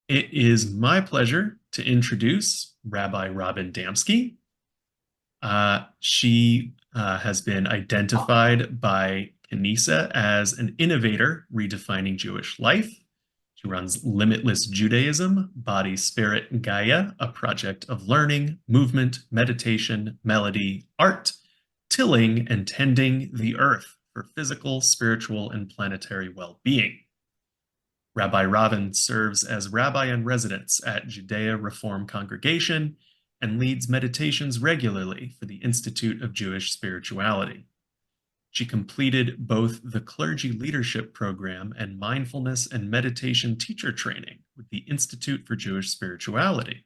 It is my pleasure to introduce Rabbi Robin Damsky. She has been identified by Kanisa as an innovator redefining Jewish life. She runs Limitless Judaism, Body, Spirit, Gaia, a project of learning, movement, meditation, melody, art, tilling, and tending the earth for physical, spiritual, and planetary well-being. Rabbi Robin serves as rabbi in residence at Judea Reform Congregation and leads meditations regularly for the Institute of Jewish Spirituality. She completed both the Clergy Leadership Program and Mindfulness and Meditation Teacher Training with the Institute for Jewish Spirituality.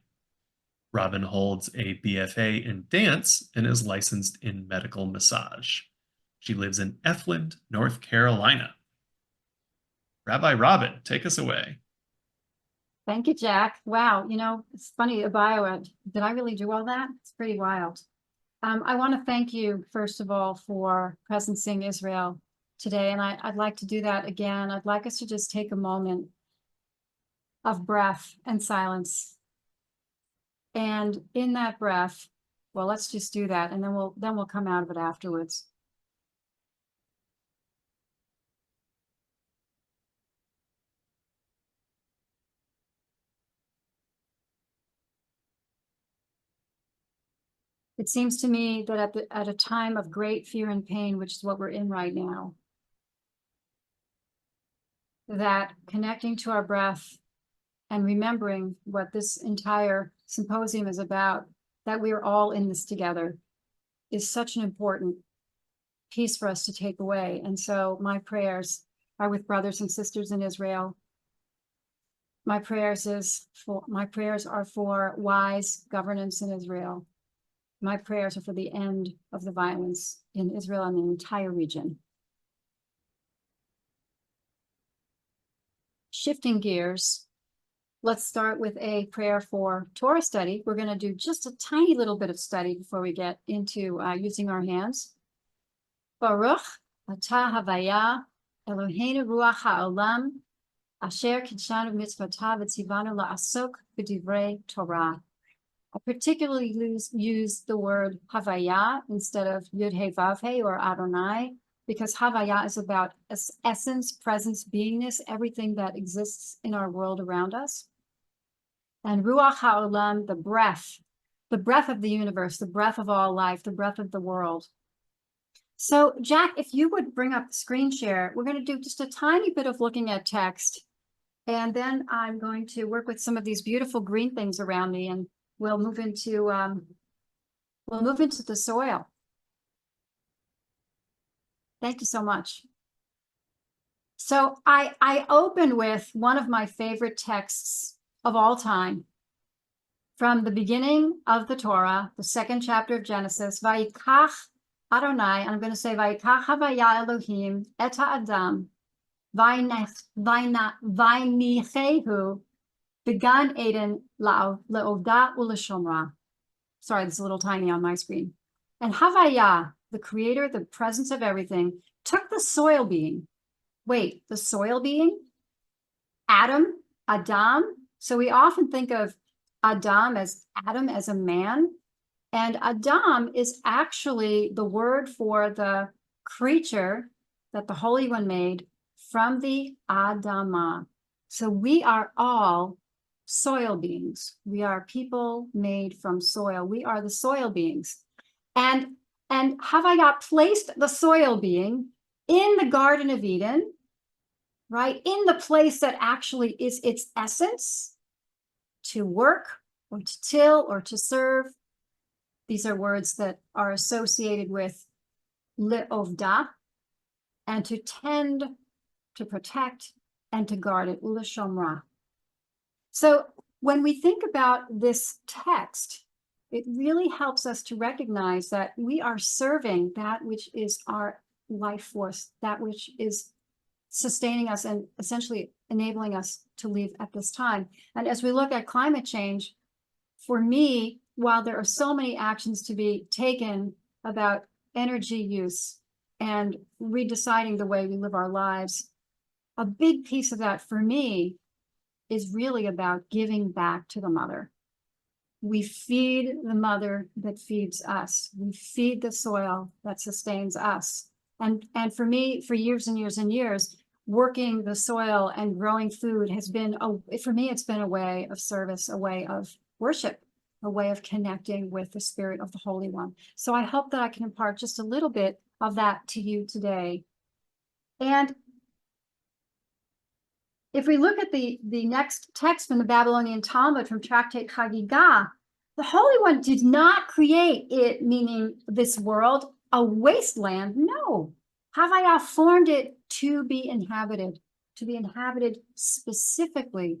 Robin holds a BFA in dance and is licensed in medical massage. She lives in Efland, North Carolina. Rabbi Robin, take us away. Thank you, Jack. Wow, it's funny, a bio. Did I really do all that? It's pretty wild. I want to thank you, first of all, for presencing Israel today, and I'd like to do that again. I'd like us to just take a moment of breath and silence. And in that breath, well, let's just do that, and then we'll come out of it afterwards. It seems to me that at a time of great fear and pain, which is what we're in right now, that connecting to our breath and remembering what this entire symposium is about, that we are all in this together, is such an important piece for us to take away. And so my prayers are with brothers and sisters in Israel. My prayers are for wise governance in Israel. My prayers are for the end of the violence in Israel and the entire region. Shifting gears, let's start with a prayer for Torah study. We're going to do just a tiny little bit of study before we get into using our hands. Baruch atah havaya Eloheinu ruach ha'olam asher kidshanu mitzvotav v'tzivanu la'asok b'divrei Torah. I particularly use the word Havaya instead of Yud He Vav He or Adonai, because Havaya is about essence, presence, beingness, everything that exists in our world around us. And Ruach HaOlam, the breath of the universe, the breath of all life, the breath of the world. So Jack, if you would bring up the screen share, we're going to do just a tiny bit of looking at text. And then I'm going to work with some of these beautiful green things around me, and we'll move into the soil. Thank you so much. So I open with one of my favorite texts of all time, from the beginning of the Torah, the second chapter of Genesis. Vayikach Adonai, and I'm going to say Vayikach Havaya Elohim et ha'adam vaynichehu Began Eden le'ovda ul'shomrah. Sorry, this is a little tiny on my screen. And Havaya, the creator, the presence of everything, took the soil being. Wait, the soil being? Adam? So we often think of Adam as a man. And Adam is actually the word for the creature that the Holy One made from the Adamah. So we are all soil beings. We are people made from soil. We are the soil beings. And Havaya placed the soil being in the Garden of Eden, right? In the place that actually is its essence, to work or to till or to serve. These are words that are associated with le'ovda, and to tend, to protect, and to guard it, ul'shomrah. So when we think about this text, it really helps us to recognize that we are serving that which is our life force, that which is sustaining us and essentially enabling us to live at this time. And as we look at climate change, for me, while there are so many actions to be taken about energy use and redeciding the way we live our lives, a big piece of that for me is really about giving back to the mother. We feed the mother that feeds us. We feed the soil that sustains us. And for me, for years and years and years, working the soil and growing food has been, for me, it's been a way of service, a way of worship, a way of connecting with the spirit of the Holy One. So I hope that I can impart just a little bit of that to you today. And if we look at the next text from the Babylonian Talmud, from Tractate Chagigah, the Holy One did not create it, meaning this world, a wasteland. No. Havayah formed it to be inhabited specifically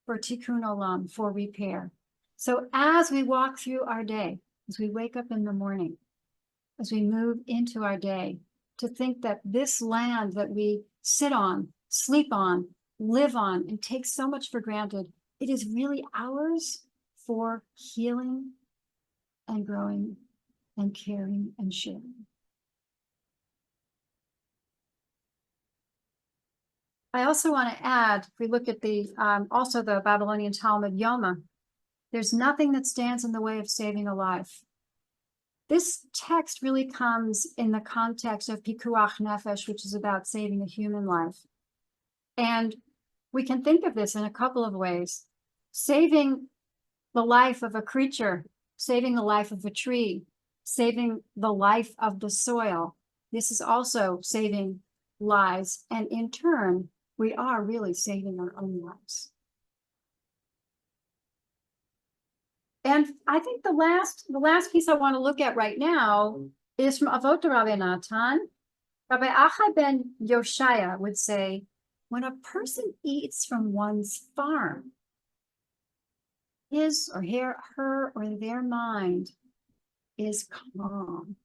for tikkun olam, for repair. So as we walk through our day, as we wake up in the morning, as we move into our day, to think that this land that we sit on, sleep on, live on, and take so much for granted, it is really ours for healing and growing and caring and sharing. I also want to add, if we look at also the Babylonian Talmud Yoma, there's nothing that stands in the way of saving a life. This text really comes in the context of pikuach nefesh, which is about saving a human life. And we can think of this in a couple of ways. Saving the life of a creature, saving the life of a tree, saving the life of the soil. This is also saving lives. And in turn, we are really saving our own lives. And I think the last piece I want to look at right now is from Avot Rabbi Natan. Rabbi Achai ben Yoshaya would say, when a person eats from one's farm, his or her or their mind is calm.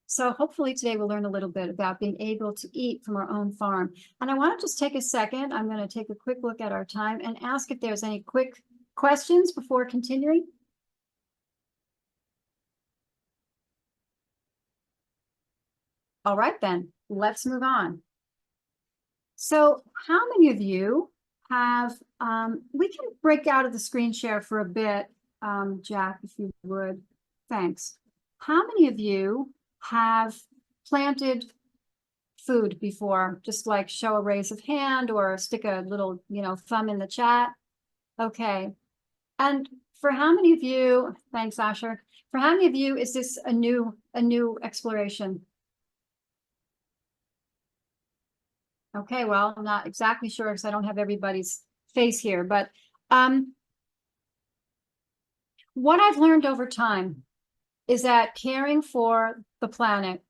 So hopefully today we'll learn a little bit about being able to eat from our own farm. And I want to just take a second. I'm going to take a quick look at our time and ask if there's any quick questions before continuing. All right, then, let's move on. So how many of you have, we can break out of the screen share for a bit, Jack, if you would. Thanks. How many of you have planted food before? Just like show a raise of hand or stick a little, thumb in the chat. Okay. And for how many of you, thanks, Asher. For how many of you is this a new exploration? Okay, well, I'm not exactly sure because I don't have everybody's face here, but what I've learned over time is that caring for the planet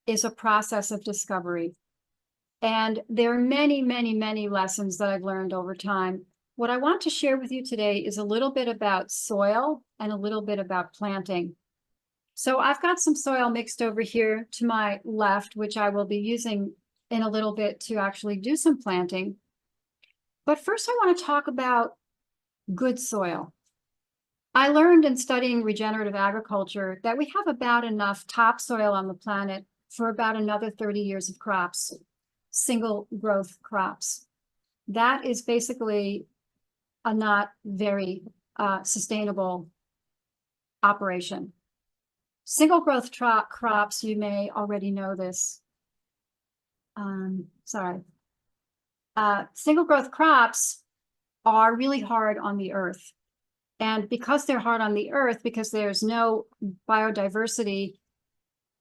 is a process of discovery. And there are many, many, many lessons that I've learned over time. What I want to share with you today is a little bit about soil and a little bit about planting. So I've got some soil mixed over here to my left, which I will be using in a little bit to actually do some planting. But first I want to talk about good soil. I learned in studying regenerative agriculture that we have about enough topsoil on the planet for about another 30 years of crops, single growth crops. That is basically a not very sustainable operation. Single growth crops, you may already know this. Single growth crops are really hard on the earth. And because they're hard on the earth, because there's no biodiversity,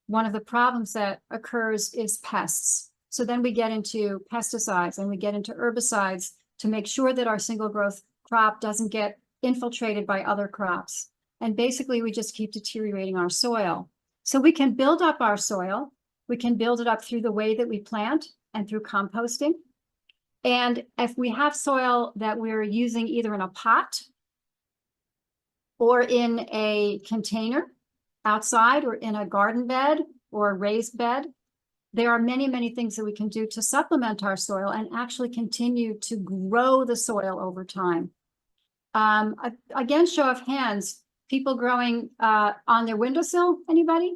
one of the problems that occurs is pests. So then we get into pesticides and we get into herbicides to make sure that our single growth crop doesn't get infiltrated by other crops. And basically we just keep deteriorating our soil. So we can build up our soil. We can build it up through the way that we plant and through composting. And if we have soil that we're using either in a pot or in a container outside or in a garden bed or a raised bed, there are many, many things that we can do to supplement our soil and actually continue to grow the soil over time. Again, show of hands, people growing on their windowsill, anybody?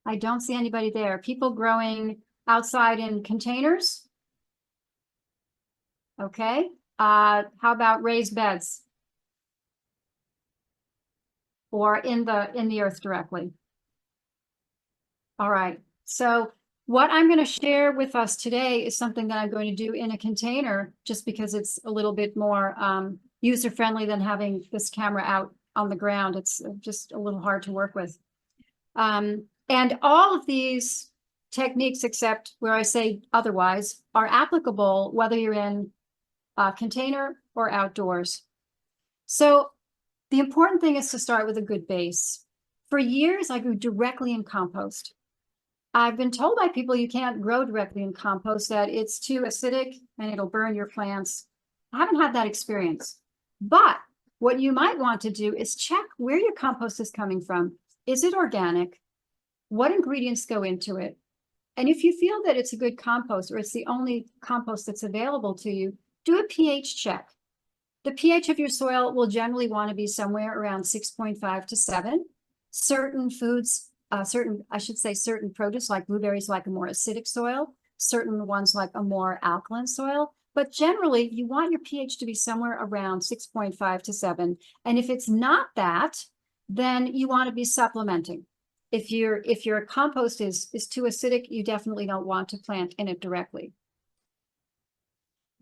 I don't see anybody there. People growing outside in containers? Okay. How about raised beds? Or in the earth directly? All right. So what I'm going to share with us today is something that I'm going to do in a container, just because it's a little bit more user-friendly than having this camera out on the ground. It's just a little hard to work with. And all of these techniques, except where I say otherwise, are applicable whether you're in a container or outdoors. So the important thing is to start with a good base. For years, I grew directly in compost. I've been told by people you can't grow directly in compost, that it's too acidic and it'll burn your plants. I haven't had that experience. But what you might want to do is check where your compost is coming from. Is it organic? What ingredients go into it? And if you feel that it's a good compost, or it's the only compost that's available to you, do a pH check. The pH of your soil will generally want to be somewhere around 6.5 to 7. Certain foods, certain produce like blueberries like a more acidic soil, certain ones like a more alkaline soil. But generally, you want your pH to be somewhere around 6.5 to 7. And if it's not that, then you want to be supplementing. If your compost is too acidic, you definitely don't want to plant in it directly.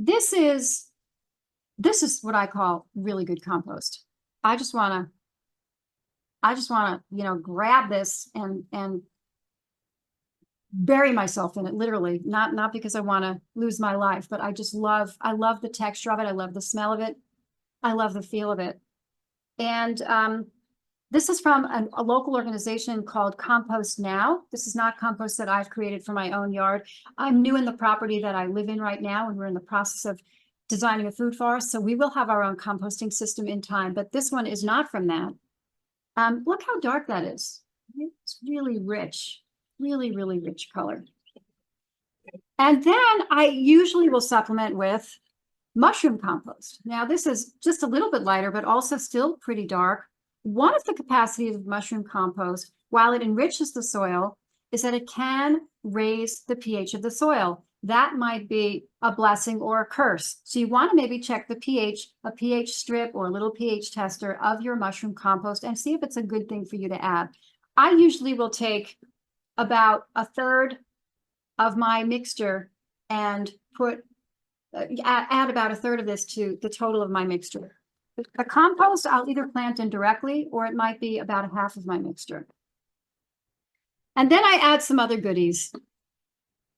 This is what I call really good compost. I just want to, grab this and bury myself in it, literally, not because I want to lose my life, but I love the texture of it. I love the smell of it. I love the feel of it. And this is from a local organization called Compost Now. This is not compost that I've created for my own yard. I'm new in the property that I live in right now, and we're in the process of designing a food forest. So we will have our own composting system in time, but this one is not from that. Look how dark that is. It's really rich, really, really rich color. And then I usually will supplement with mushroom compost. Now, this is just a little bit lighter, but also still pretty dark. One of the capacities of mushroom compost, while it enriches the soil, is that it can raise the pH of the soil. That might be a blessing or a curse. So you want to maybe check the pH, a pH strip or a little pH tester of your mushroom compost, and see if it's a good thing for you to add. I usually will take about a third of my mixture and add about a third of this to the total of my mixture. The compost I'll either plant in directly, or it might be about a half of my mixture. And then I add some other goodies.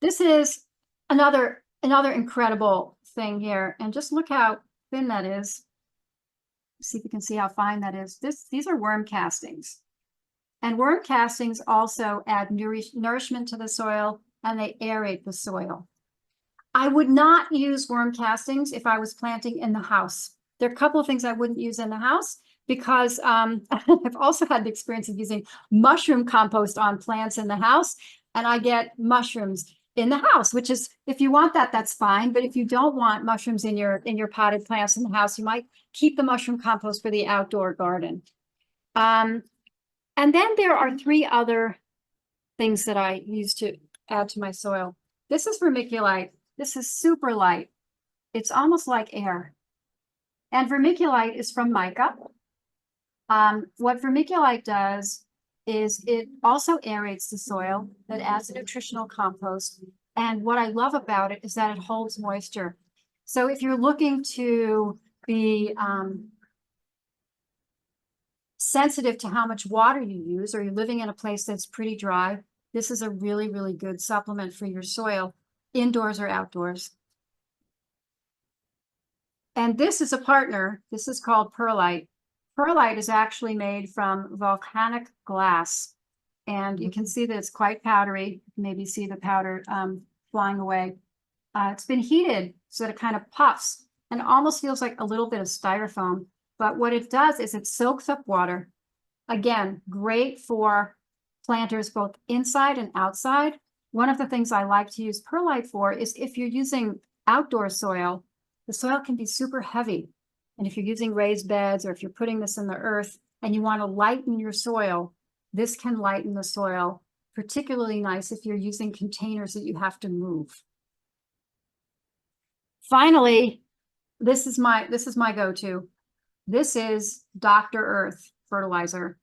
This is another incredible thing here. And just look how thin that is. See if you can see how fine that is. These are worm castings. And worm castings also add nourishment to the soil, and they aerate the soil. I would not use worm castings if I was planting in the house. There are a couple of things I wouldn't use in the house, because I've also had the experience of using mushroom compost on plants in the house, and I get mushrooms in the house, which is, if you want that, that's fine. But if you don't want mushrooms in your potted plants in the house, you might keep the mushroom compost for the outdoor garden. And then there are 3 other things that I use to add to my soil. This is vermiculite. This is super light. It's almost like air. And vermiculite is from mica. What vermiculite does is it also aerates the soil, that adds a nutritional compost. And what I love about it is that it holds moisture. So if you're looking to be sensitive to how much water you use, or you're living in a place that's pretty dry, this is a really, really good supplement for your soil, indoors or outdoors. And this is a partner. This is called perlite. Perlite is actually made from volcanic glass. And you can see that it's quite powdery. Maybe see the powder flying away. It's been heated so that it kind of puffs and almost feels like a little bit of styrofoam. But what it does is it soaks up water. Again, great for planters both inside and outside. One of the things I like to use perlite for is if you're using outdoor soil, the soil can be super heavy. And if you're using raised beds, or if you're putting this in the earth and you want to lighten your soil, this can lighten the soil particularly nice if you're using containers that you have to move. Finally, this is my go-to. This is Dr. Earth fertilizer.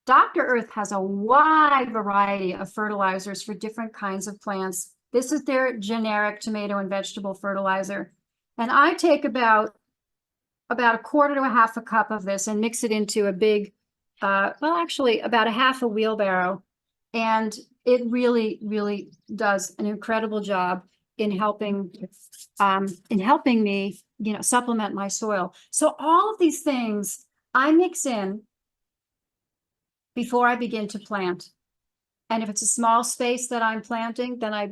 Dr. Earth has a wide variety of fertilizers for different kinds of plants. This is their generic tomato and vegetable fertilizer. And I take about a quarter to a half a cup of this and mix it into a big, well, actually about a half a wheelbarrow. And it really, really does an incredible job in helping me, supplement my soil. So all of these things I mix in before I begin to plant. And if it's a small space that I'm planting, then I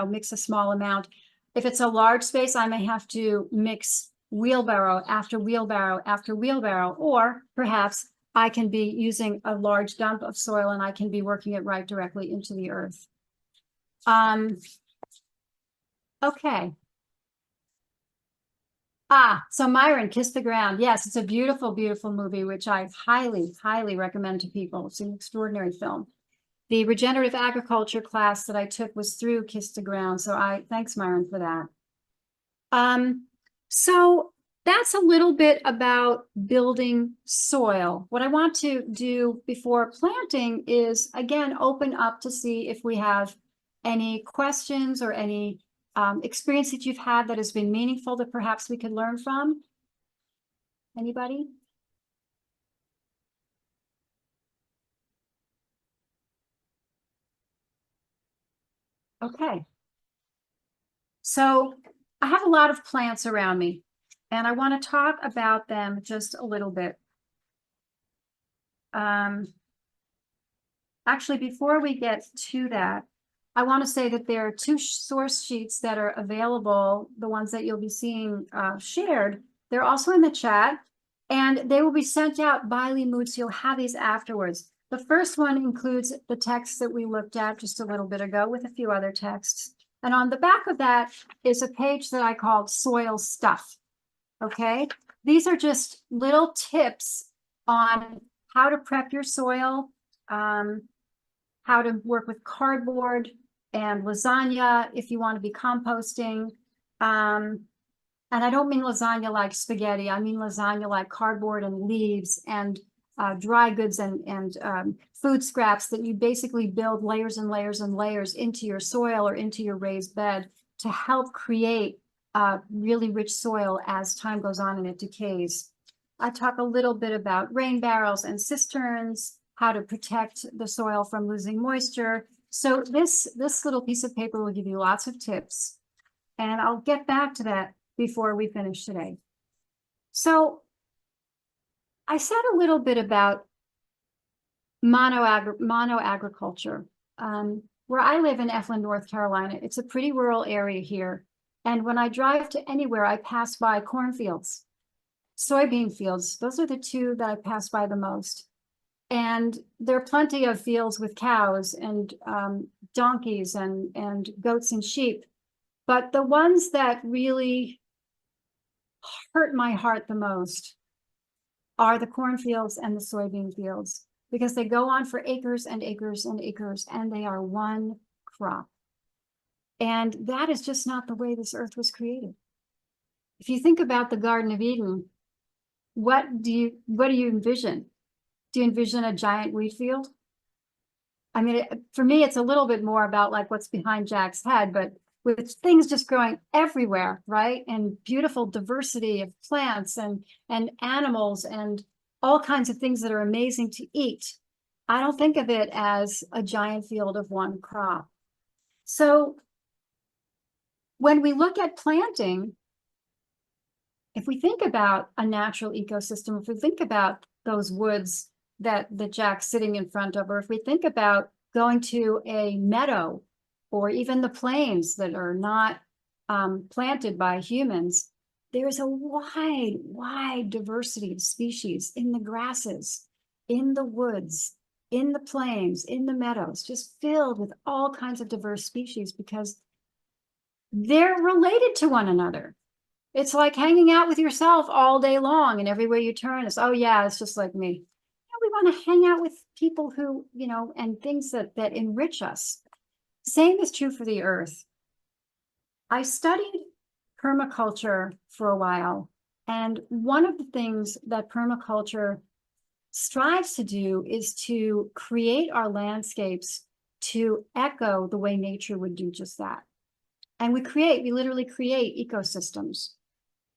mix a small amount. If it's a large space, I may have to mix wheelbarrow after wheelbarrow after wheelbarrow, or perhaps I can be using a large dump of soil and I can be working it right directly into the earth. Okay. So Myron, Kiss the Ground. Yes, it's a beautiful, beautiful movie, which I highly, highly recommend to people. It's an extraordinary film. The regenerative agriculture class that I took was through Kiss the Ground. So thanks, Myron, for that. So that's a little bit about building soil. What I want to do before planting is, again, open up to see if we have any questions or any experience that you've had that has been meaningful that perhaps we could learn from. Anybody? Okay. So I have a lot of plants around me, and I want to talk about them just a little bit. Actually, before we get to that, I want to say that there are two source sheets that are available, the ones that you'll be seeing shared. They're also in the chat, and they will be sent out by Limud, so you'll have these afterwards. The first one includes the text that we looked at just a little bit ago with a few other texts. And on the back of that is a page that I called Soil Stuff. Okay, these are just little tips on how to prep your soil, how to work with cardboard and lasagna if you want to be composting. And I don't mean lasagna like spaghetti. I mean lasagna like cardboard and leaves and dry goods and food scraps that you basically build layers and layers and layers into your soil or into your raised bed to help create really rich soil as time goes on and it decays. I talk a little bit about rain barrels and cisterns, how to protect the soil from losing moisture. So this little piece of paper will give you lots of tips. And I'll get back to that before we finish today. So I said a little bit about mono agriculture. Where I live in Eflin, North Carolina, it's a pretty rural area here. And when I drive to anywhere, I pass by cornfields, soybean fields. Those are the two that I pass by the most. And there are plenty of fields with cows and donkeys and goats and sheep. But the ones that really hurt my heart the most are the cornfields and the soybean fields, because they go on for acres and acres and acres, and they are one crop. And that is just not the way this earth was created. If you think about the Garden of Eden, what do you envision? Do you envision a giant wheat field? I mean, for me, it's a little bit more about like what's behind Jack's head, but with things just growing everywhere, right? And beautiful diversity of plants and animals and all kinds of things that are amazing to eat. I don't think of it as a giant field of one crop. So when we look at planting, if we think about a natural ecosystem, if we think about those woods that Jack's sitting in front of, or if we think about going to a meadow or even the plains that are not planted by humans, there's a wide diversity of species in the grasses, in the woods, in the plains, in the meadows, just filled with all kinds of diverse species because they're related to one another. It's like hanging out with yourself all day long, and everywhere you turn is, oh yeah, it's just like me. We want to hang out with people who, you know, and things that enrich us. Same is true for the earth. I studied permaculture for a while, and one of the things that permaculture strives to do is to create our landscapes to echo the way nature would do just that. And we literally create ecosystems.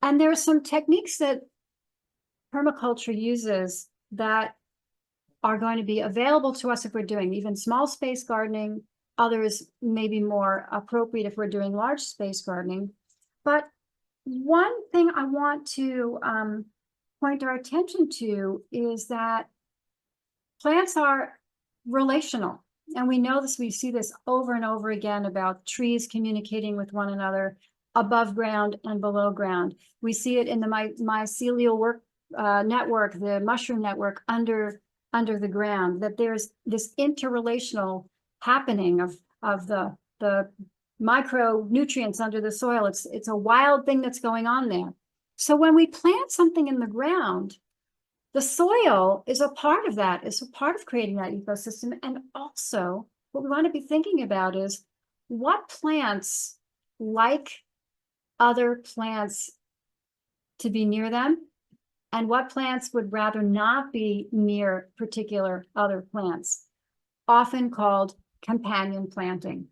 And there are some techniques that permaculture uses that are going to be available to us if we're doing even small space gardening. Others may be more appropriate if we're doing large space gardening. But one thing I want to point our attention to is that plants are relational. And we know this, we see this over and over again about trees communicating with one another above ground and below ground. We see it in the mycelial network, the mushroom network under the ground, that there's this interrelational happening of the micronutrients under the soil. It's a wild thing that's going on there. So when we plant something in the ground, the soil is a part of that, is a part of creating that ecosystem. And also what we want to be thinking about is what plants like other plants to be near them, and what plants would rather not be near particular other plants, often called companion planting.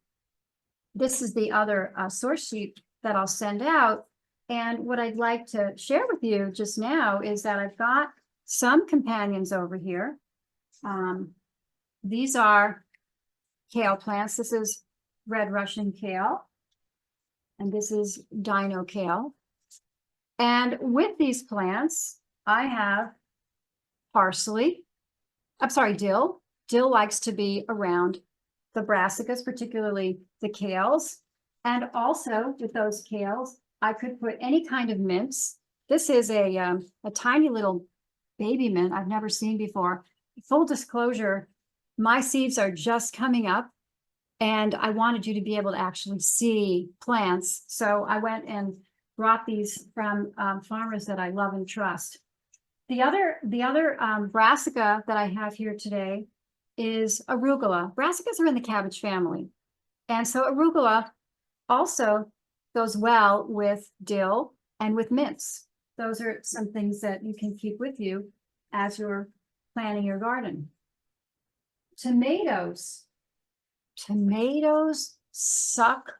This is the other source sheet that I'll send out. And what I'd like to share with you just now is that I've got some companions over here. These are kale plants. This is red Russian kale, and this is dino kale. And with these plants, I have parsley. I'm sorry, dill. Dill likes to be around the brassicas, particularly the kales. And also with those kales, I could put any kind of mints. This is a tiny little baby mint I've never seen before. Full disclosure, my seeds are just coming up, and I wanted you to be able to actually see plants. So I went and brought these from farmers that I love and trust. The other brassica that I have here today is arugula. Brassicas are in the cabbage family. And so arugula also goes well with dill and with mints. Those are some things that you can keep with you as you're planning your garden. Tomatoes. Tomatoes suck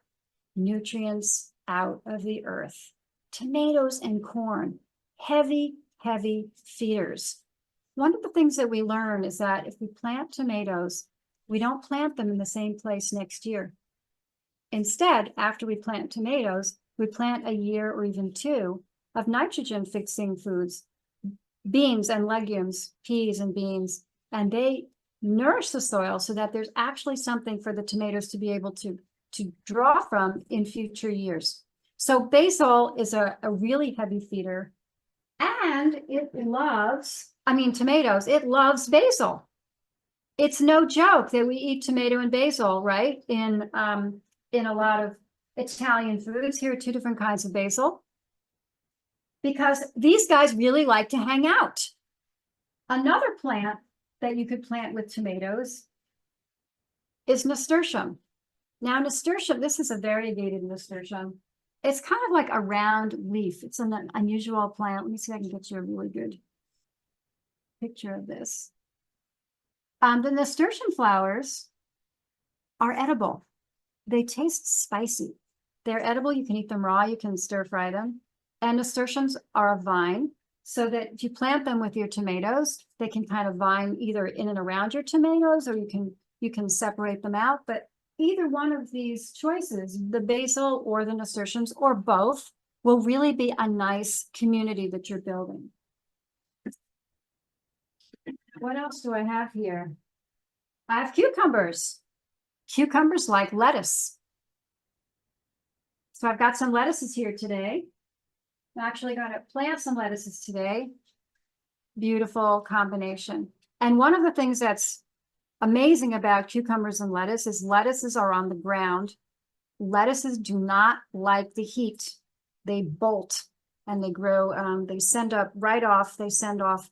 nutrients out of the earth. Tomatoes and corn, heavy feeders. One of the things that we learn is that if we plant tomatoes, we don't plant them in the same place next year. Instead, after we plant tomatoes, we plant a year or even two of nitrogen fixing foods, beans and legumes, peas and beans, and they nourish the soil so that there's actually something for the tomatoes to be able to draw from in future years. So basil is a really heavy feeder, and it loves, tomatoes, it loves basil. It's no joke that we eat tomato and basil, right? In a lot of Italian foods. Here are two different kinds of basil, because these guys really like to hang out. Another plant that you could plant with tomatoes is nasturtium. Now, nasturtium, this is a variegated nasturtium. It's kind of like a round leaf. It's an unusual plant. Let me see if I can get you a really good picture of this. The nasturtium flowers are edible. They taste spicy. They're edible. You can eat them raw. You can stir fry them. And nasturtiums are a vine, so that if you plant them with your tomatoes, they can kind of vine either in and around your tomatoes, or you can separate them out. But either one of these choices, the basil or the nasturtiums or both, will really be a nice community that you're building. What else do I have here? I have cucumbers. Cucumbers like lettuce. So I've got some lettuces here today. I'm actually going to plant some lettuces today. Beautiful combination. And one of the things that's amazing about cucumbers and lettuce is lettuces are on the ground. Lettuces do not like the heat. They bolt and they grow. They send off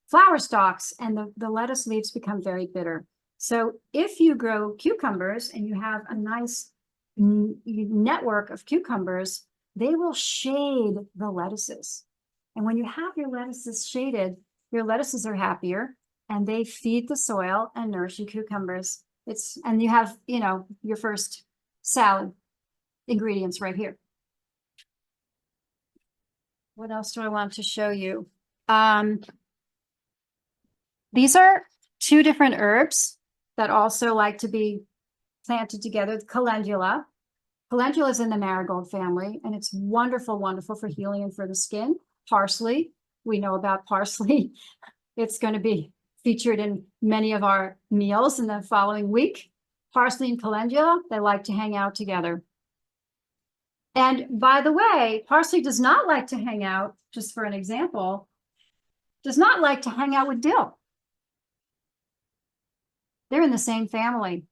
flower stalks, and the lettuce leaves become very bitter. So if you grow cucumbers and you have a nice network of cucumbers, they will shade the lettuces. And when you have your lettuces shaded, your lettuces are happier and they feed the soil and nourish your cucumbers. And you have, your first salad ingredients right here. What else do I want to show you? These are two different herbs that also like to be planted together. Calendula. Calendula is in the marigold family, and it's wonderful, wonderful for healing and for the skin. Parsley. We know about parsley. It's going to be featured in many of our meals in the following week. Parsley and calendula, they like to hang out together. And by the way, parsley does not like to hang out, just for an example, does not like to hang out with dill. They're in the same family.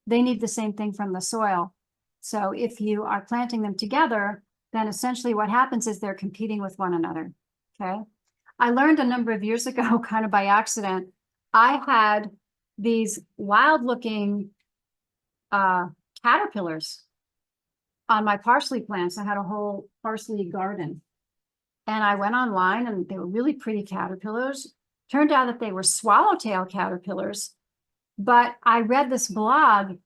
They need the same thing from the soil. So if you are planting them together, then essentially what happens is they're competing with one another, okay? I learned a number of years ago, kind of by accident, I had these wild-looking caterpillars on my parsley plants. I had a whole parsley garden. And I went online, and they were really pretty caterpillars. Turned out that they were swallowtail caterpillars. But I read this blog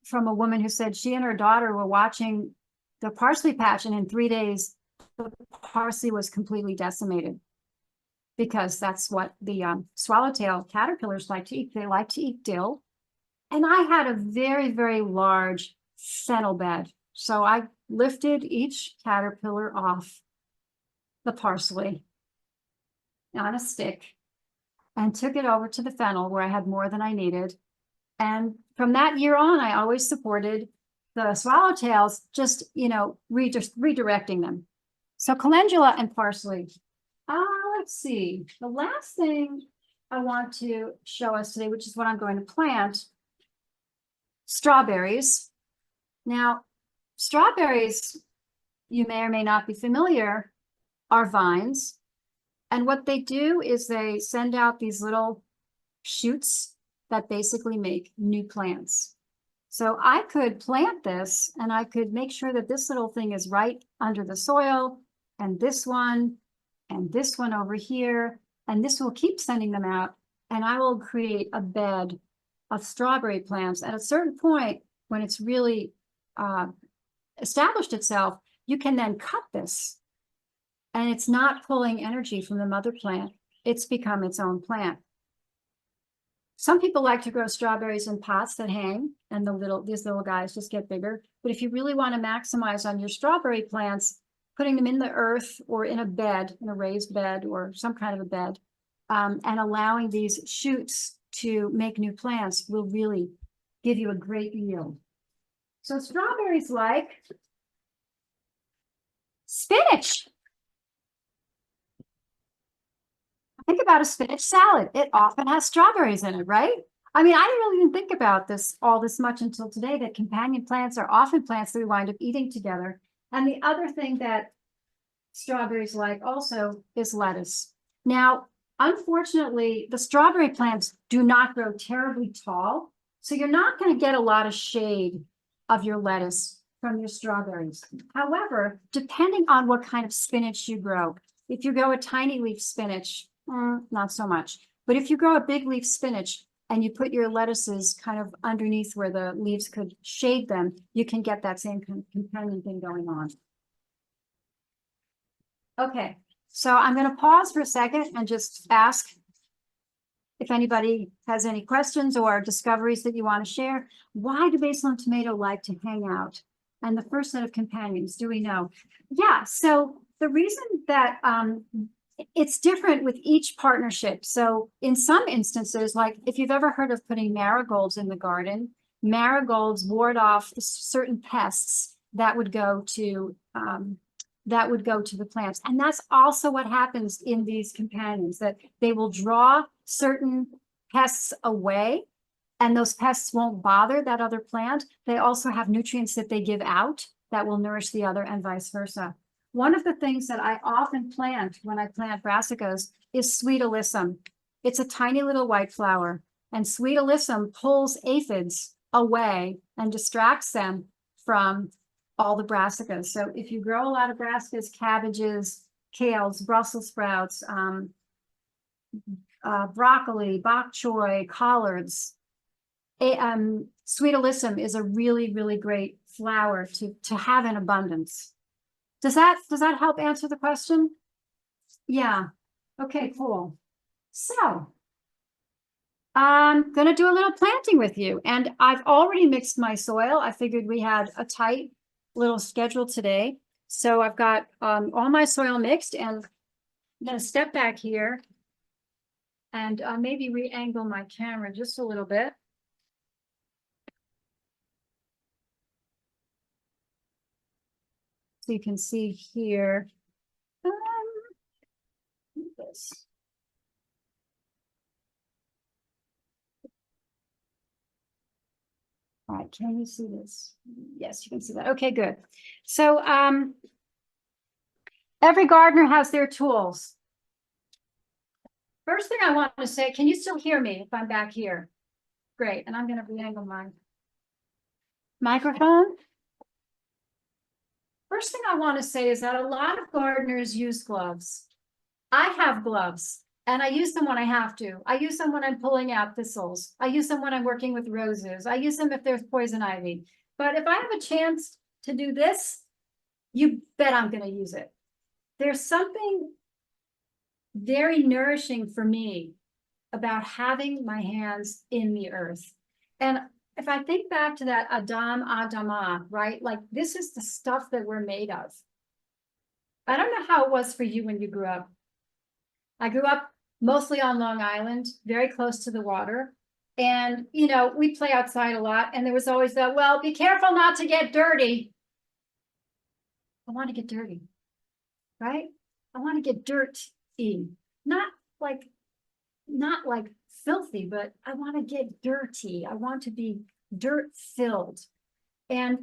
from a woman who said she and her daughter were watching the parsley patch, and in 3 days, the parsley was completely decimated, because that's what the swallowtail caterpillars like to eat. They like to eat dill. And I had a very, very large fennel bed. So I lifted each caterpillar off the parsley on a stick and took it over to the fennel, where I had more than I needed. And from that year on, I always supported the swallowtails, just, redirecting them. So calendula and parsley. Let's see. The last thing I want to show us today, which is what I'm going to plant, strawberries. Now, strawberries, you may or may not be familiar, are vines. And what they do is they send out these little shoots that basically make new plants. So I could plant this, and I could make sure that this little thing is right under the soil, and this one over here, and this will keep sending them out, and I will create a bed of strawberry plants. At a certain point, when it's really established itself, you can then cut this, and it's not pulling energy from the mother plant. It's become its own plant. Some people like to grow strawberries in pots that hang, and these little guys just get bigger. But if you really want to maximize on your strawberry plants, putting them in the earth or in a bed, in a raised bed or some kind of a bed, and allowing these shoots to make new plants will really give you a great yield. So strawberries like spinach. Think about a spinach salad. It often has strawberries in it, right? I mean, I didn't really even think about all this much until today, that companion plants are often plants that we wind up eating together. And the other thing that strawberries like also is lettuce. Now, unfortunately, the strawberry plants do not grow terribly tall, so you're not going to get a lot of shade of your lettuce from your strawberries. However, depending on what kind of spinach you grow, if you grow a tiny leaf spinach, not so much. But if you grow a big leaf spinach and you put your lettuces kind of underneath where the leaves could shade them, you can get that same companion thing going on. Okay, so I'm going to pause for a second and just ask if anybody has any questions or discoveries that you want to share. Why do basil and tomato like to hang out? And the first set of companions, do we know? Yeah, so the reason that it's different with each partnership. So in some instances, like if you've ever heard of putting marigolds in the garden, marigolds ward off certain pests that would go to the plants. And that's also what happens in these companions, that they will draw certain pests away, and those pests won't bother that other plant. They also have nutrients that they give out that will nourish the other, and vice versa. one of the things that I often plant when I plant brassicas is sweet alyssum. It's a tiny little white flower, and sweet alyssum pulls aphids away and distracts them from all the brassicas. So if you grow a lot of brassicas, cabbages, kales, Brussels sprouts, broccoli, bok choy, collards, sweet alyssum is a really, really great flower to have in abundance. Does that help answer the question? Yeah. Okay, cool. So I'm going to do a little planting with you, and I've already mixed my soil. I figured we had a tight little schedule today. So I've got all my soil mixed, and I'm going to step back here and maybe re-angle my camera just a little bit. So you can see here. This. All right, can you see this? Yes, you can see that. Okay, good. So every gardener has their tools. First thing I want to say, can you still hear me if I'm back here? Great, and I'm going to re-angle my microphone. First thing I want to say is that a lot of gardeners use gloves. I have gloves, and I use them when I have to. I use them when I'm pulling out thistles. I use them when I'm working with roses. I use them if there's poison ivy. But if I have a chance to do this, you bet I'm going to use it. There's something very nourishing for me about having my hands in the earth. And if I think back to that Adam Adamah, right? Like this is the stuff that we're made of. I don't know how it was for you when you grew up. I grew up mostly on Long Island, very close to the water. And, you know, we play outside a lot. And there was always that, well, be careful not to get dirty. I want to get dirty, right? I want to get dirty, not like filthy, but I want to get dirty. I want to be dirt filled. And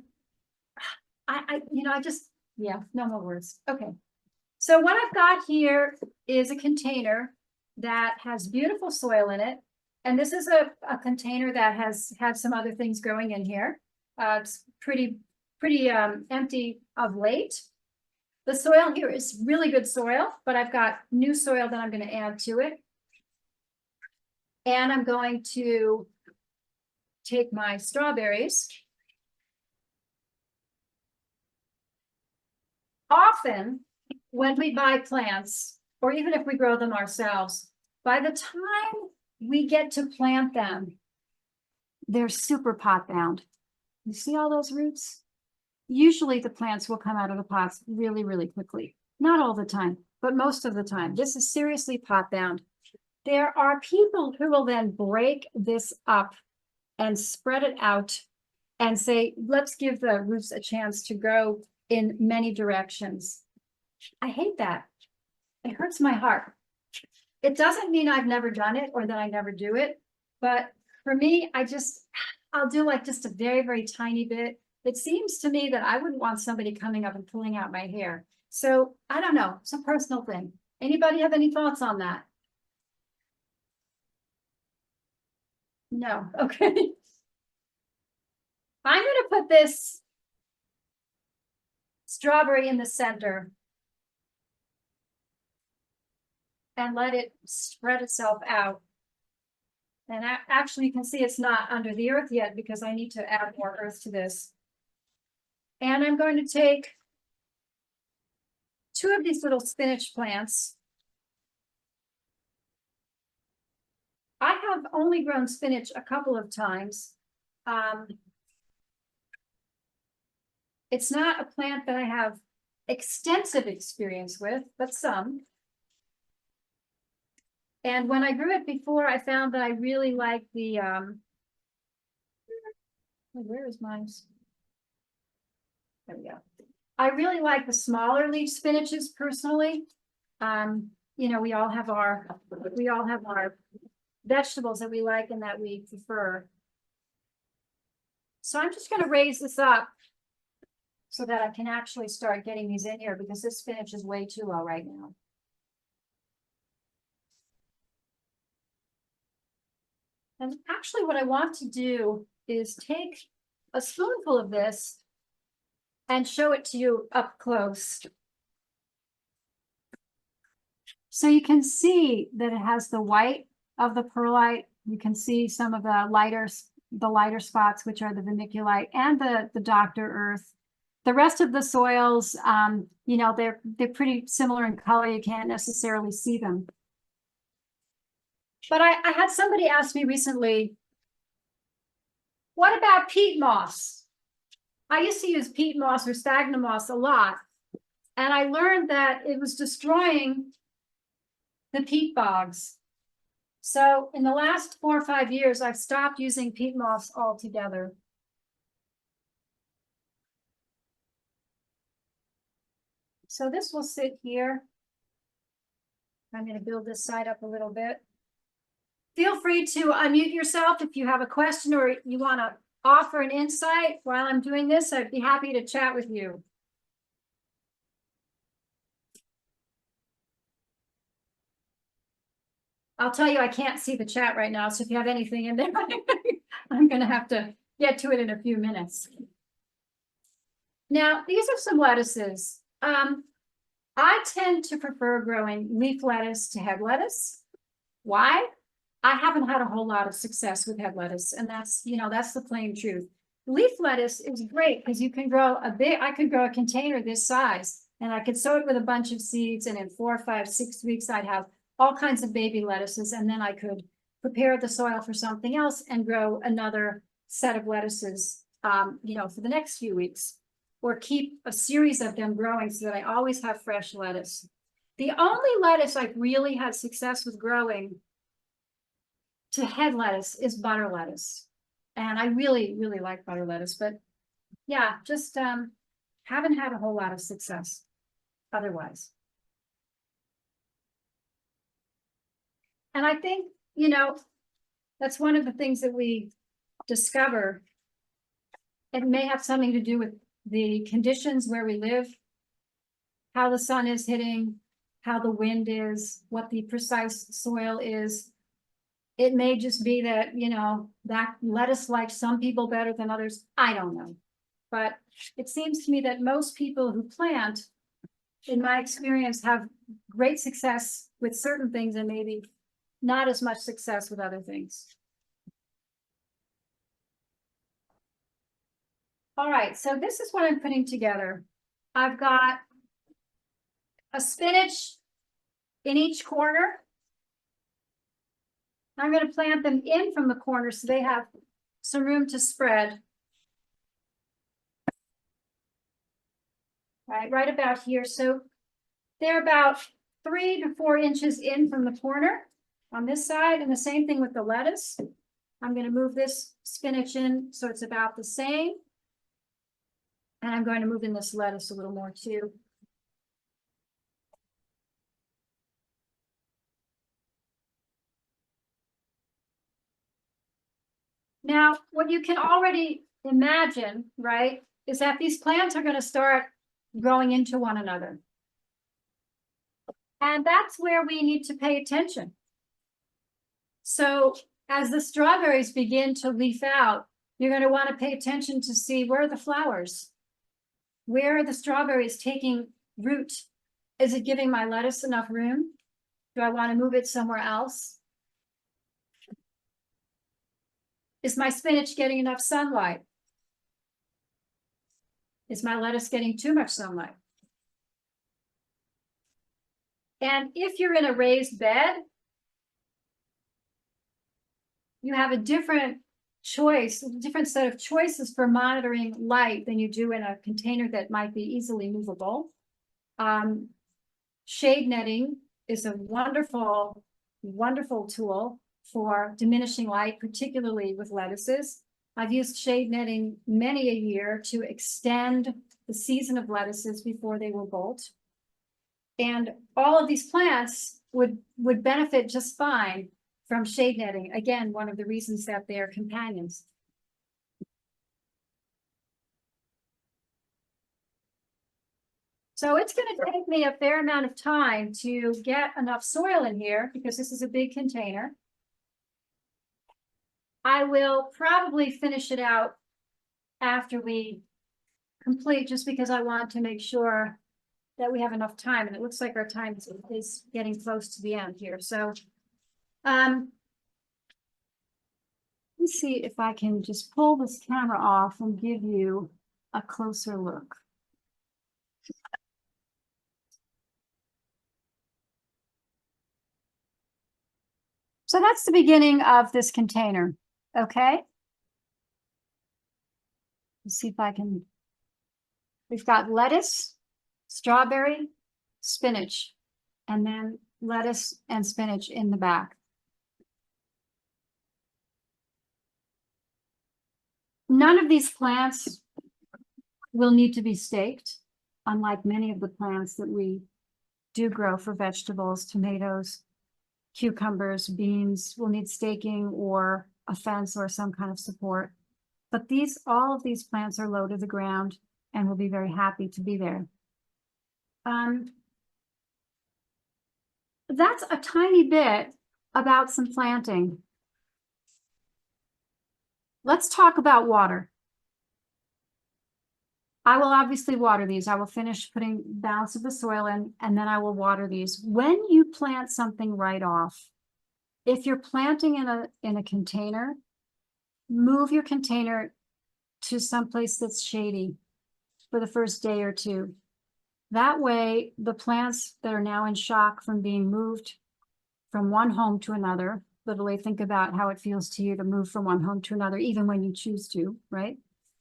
yeah, no more words. Okay. So what I've got here is a container that has beautiful soil in it. And this is a container that has had some other things growing in here. It's pretty empty of late. The soil here is really good soil, but I've got new soil that I'm going to add to it. And I'm going to take my strawberries. Often, when we buy plants, or even if we grow them ourselves, by the time we get to plant them, they're super pot bound. You see all those roots? Usually the plants will come out of the pots really, really quickly. Not all the time, but most of the time. This is seriously pot bound. There are people who will then break this up and spread it out and say, let's give the roots a chance to grow in many directions. I hate that. It hurts my heart. It doesn't mean I've never done it or that I never do it. But for me, I'll do like just a very, very tiny bit. It seems to me that I wouldn't want somebody coming up and pulling out my hair. So I don't know, it's a personal thing. Anybody have any thoughts on that? No, okay. I'm going to put this strawberry in the center and let it spread itself out. And actually, you can see it's not under the earth yet because I need to add more earth to this. And I'm going to take 2 of these little spinach plants. I have only grown spinach a couple of times. It's not a plant that I have extensive experience with, but some. And when I grew it before, I found that I really like the, where is mine? There we go. I really like the smaller leaf spinaches personally. You know, we all have our vegetables that we like and that we prefer. So I'm just going to raise this up so that I can actually start getting these in here because this spinach is way too low right now. And actually what I want to do is take a spoonful of this and show it to you up close. So you can see that it has the white of the perlite. You can see some of the lighter spots, which are the vermiculite, and the Dr. Earth. The rest of the soils, you know, they're pretty similar in color. You can't necessarily see them. But I had somebody ask me recently, what about peat moss? I used to use peat moss or sphagnum moss a lot, and I learned that it was destroying the peat bogs. So in the last 4 or 5 years, I've stopped using peat moss altogether. So this will sit here. I'm going to build this side up a little bit. Feel free to unmute yourself if you have a question or you want to offer an insight while I'm doing this. I'd be happy to chat with you. I'll tell you, I can't see the chat right now, so if you have anything in there, I'm going to have to get to it in a few minutes. Now, these are some lettuces. I tend to prefer growing leaf lettuce to head lettuce. Why? I haven't had a whole lot of success with head lettuce, and that's, you know, that's the plain truth. Leaf lettuce is great because you can grow I could grow a container this size, and I could sow it with a bunch of seeds, and in 4, 5, 6 weeks, I'd have all kinds of baby lettuces, and then I could prepare the soil for something else and grow another set of lettuces, you know, for the next few weeks, or keep a series of them growing so that I always have fresh lettuce. The only lettuce I've really had success with growing to head lettuce is butter lettuce. And I really, really like butter lettuce, but yeah, just haven't had a whole lot of success otherwise. And I think, you know, that's one of the things that we discover. It may have something to do with the conditions where we live, how the sun is hitting, how the wind is, what the precise soil is. It may just be that, you know, that lettuce likes some people better than others. I don't know. But it seems to me that most people who plant, in my experience, have great success with certain things and maybe not as much success with other things. All right, so this is what I'm putting together. I've got a spinach in each corner. I'm going to plant them in from the corner so they have some room to spread. Right about here. So they're about 3 to 4 inches in from the corner on this side, and the same thing with the lettuce. I'm going to move this spinach in so it's about the same. And I'm going to move in this lettuce a little more too. Now, what you can already imagine, right, is that these plants are going to start growing into one another. And that's where we need to pay attention. So as the strawberries begin to leaf out, you're going to want to pay attention to see where are the flowers? Where are the strawberries taking root? Is it giving my lettuce enough room? Do I want to move it somewhere else? Is my spinach getting enough sunlight? Is my lettuce getting too much sunlight? And if you're in a raised bed, you have a different choice, a different set of choices for monitoring light than you do in a container that might be easily movable. Shade netting is a wonderful, wonderful tool for diminishing light, particularly with lettuces. I've used shade netting many a year to extend the season of lettuces before they will bolt. And all of these plants would benefit just fine from shade netting. Again, one of the reasons that they're companions. So it's going to take me a fair amount of time to get enough soil in here because this is a big container. I will probably finish it out after we complete, just because I want to make sure that we have enough time. And it looks like our time is getting close to the end here. So let's see if I can just pull this camera off and give you a closer look. So that's the beginning of this container, okay? Let's see if I can. We've got lettuce, strawberry, spinach, and then lettuce and spinach in the back. None of these plants will need to be staked, unlike many of the plants that we do grow for vegetables, tomatoes, cucumbers, beans will need staking or a fence or some kind of support. But all of these plants are low to the ground and will be very happy to be there. That's a tiny bit about some planting. Let's talk about water. I will obviously water these. I will finish putting balance of the soil in, and then I will water these. When you plant something right off, if you're planting in a container, move your container to someplace that's shady for the first day or two. That way, the plants that are now in shock from being moved from one home to another, literally think about how it feels to you to move from one home to another, even when you choose to, right?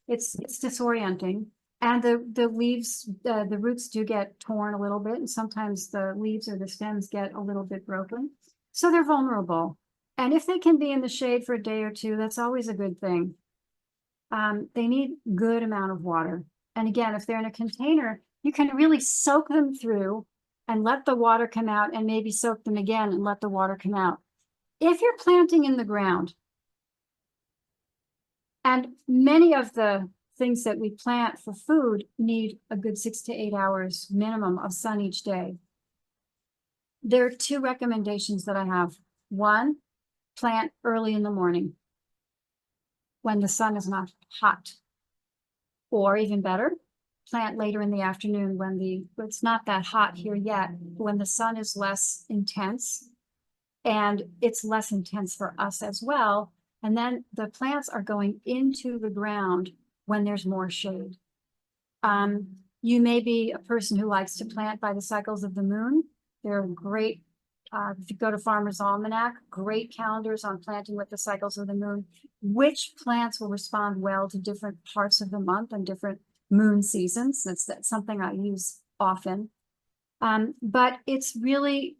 It's disorienting. And the leaves, the roots do get torn a little bit, and sometimes the leaves or the stems get a little bit broken. So they're vulnerable. And if they can be in the shade for a day or two, that's always a good thing. They need good amount of water. And again, if they're in a container, you can really soak them through and let the water come out, and maybe soak them again and let the water come out. If you're planting in the ground, and many of the things that we plant for food need a good 6 to 8 hours minimum of sun each day, there are two recommendations that I have. One, plant early in the morning when the sun is not hot. Or even better, plant later in the afternoon when it's not that hot here yet, when the sun is less intense, and it's less intense for us as well. And then the plants are going into the ground when there's more shade. You may be a person who likes to plant by the cycles of the moon. There are great, if you go to Farmer's Almanac, great calendars on planting with the cycles of the moon, which plants will respond well to different parts of the month and different moon seasons. That's something I use often. But it's really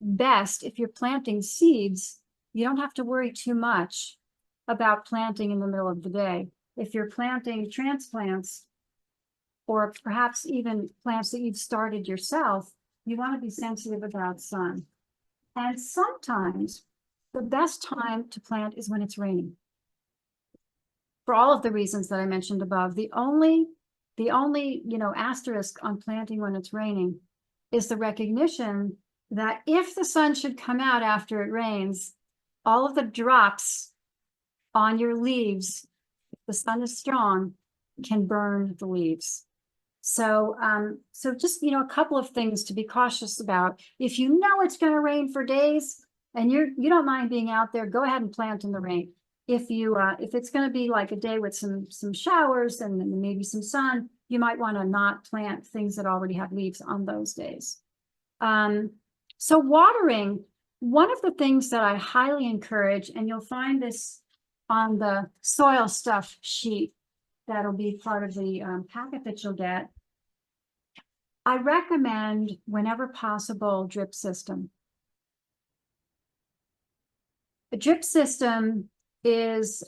best if you're planting seeds, you don't have to worry too much about planting in the middle of the day. If you're planting transplants, or perhaps even plants that you've started yourself, you want to be sensitive about sun. And sometimes the best time to plant is when it's raining. For all of the reasons that I mentioned above, the only asterisk on planting when it's raining is the recognition that if the sun should come out after it rains, all of the drops on your leaves, if the sun is strong, can burn the leaves. So just, a couple of things to be cautious about. If you know it's going to rain for days and you don't mind being out there, go ahead and plant in the rain. If it's going to be like a day with some showers and maybe some sun, you might want to not plant things that already have leaves on those days. So watering, one of the things that I highly encourage, and you'll find this on the soil stuff sheet that'll be part of the packet that you'll get, I recommend, whenever possible, drip system. The drip system is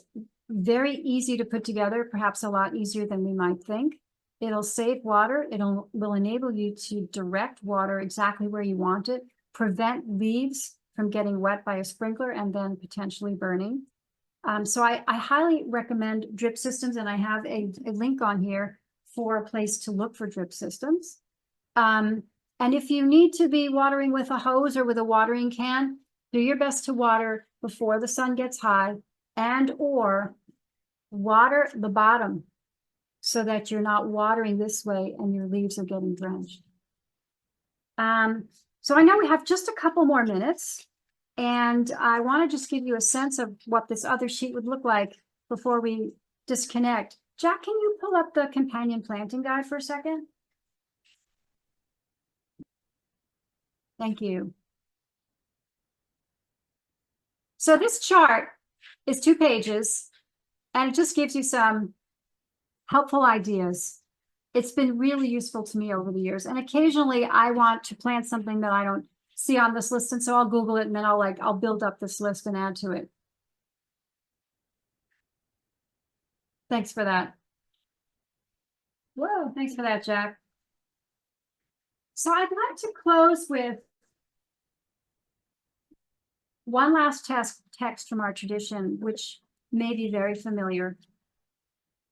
very easy to put together, perhaps a lot easier than we might think. It'll save water. Will enable you to direct water exactly where you want it, prevent leaves from getting wet by a sprinkler and then potentially burning. So I highly recommend drip systems, and I have a link on here for a place to look for drip systems. And if you need to be watering with a hose or with a watering can, do your best to water before the sun gets high, and or water the bottom so that you're not watering this way and your leaves are getting drenched. So I know we have just a couple more minutes, and I want to just give you a sense of what this other sheet would look like before we disconnect. Jack, can you pull up the companion planting guide for a second? Thank you. So this chart is 2 pages, and it just gives you some helpful ideas. It's been really useful to me over the years. And occasionally I want to plant something that I don't see on this list. And so I'll Google it, and then I'll build up this list and add to it. Thanks for that. Whoa, thanks for that, Jack. So I'd like to close with one last text from our tradition, which may be very familiar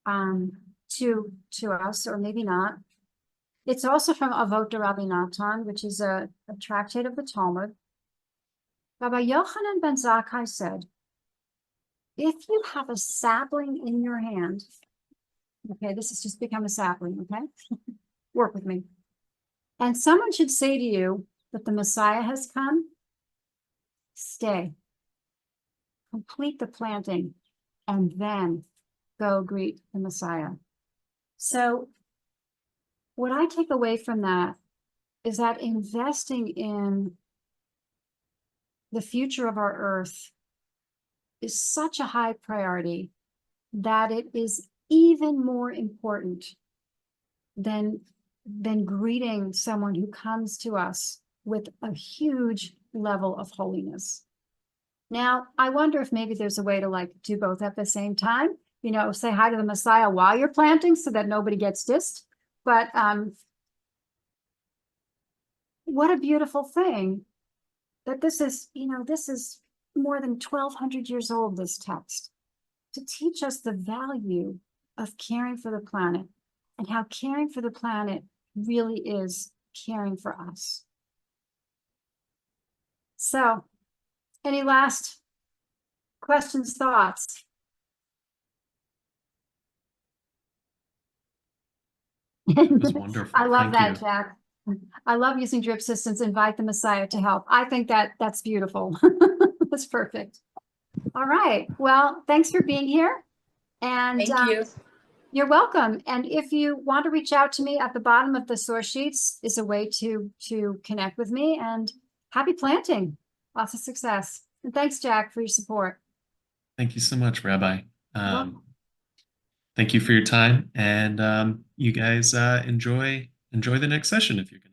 to us, or maybe not. It's also from Avot de Rabbi Natan, which is a tractate of the Talmud. Rabbi Yochanan ben Zakkai said, if you have a sapling in your hand, okay, this has just become a sapling, okay? Work with me. And someone should say to you that the Messiah has come, stay, complete the planting, and then go greet the Messiah. So what I take away from that is that investing in the future of our earth is such a high priority that it is even more important than greeting someone who comes to us with a huge level of holiness. Now, I wonder if maybe there's a way to like do both at the same time, you know, say hi to the Messiah while you're planting so that nobody gets dissed. But what a beautiful thing that this is, you know, this is more than 1,200 years old, this text, to teach us the value of caring for the planet and how caring for the planet really is caring for us. So, any last questions, thoughts? That's wonderful. I love Thank that, you. Jack. I love using drip systems, invite the Messiah to help. I think that's beautiful. That's perfect. All right. Well, thanks for being here. And Thank you. you're welcome. And if you want to reach out to me, at the bottom of the source sheets is a way to connect with me, and happy planting. Lots of success. And thanks, Jack, for your support. Thank you so much, Rabbi. Welcome. Thank you for your time, and you guys enjoy the next session if you can.